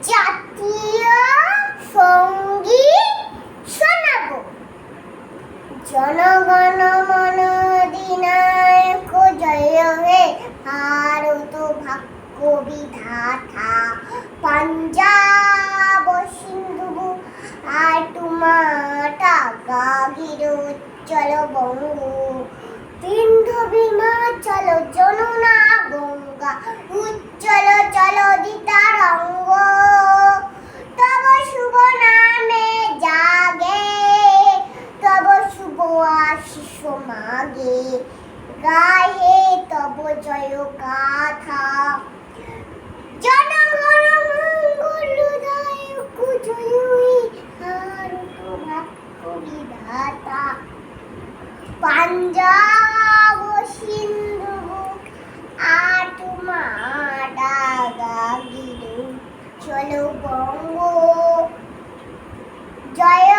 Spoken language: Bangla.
জাতীয় সঙ্গীত শোনাবো। জনগণ মন অধিনায়ক জয় হে, ভারত ভাগ্য বিধাতা, পাঞ্জাব সিন্ধু আর টুমাটা গাগির উজ্জ্বল বঙ্গ, বিন্ধ্য হিমাচল যমুনা গঙ্গা, উজ্জ্বল জলধি তরঙ্গ, তব শুভ নামে জাগে, তব শুভ আশিস মাগে, গাহে তব জয় গাথা। জনগণ মঙ্গলদায়ক জয় হে, ভারত ভাগ্য বিধাতা, পাঞ্জাব সিন্ধু আর টুমাটা গাগির উজ্জ্বল বঙ্গ, জয়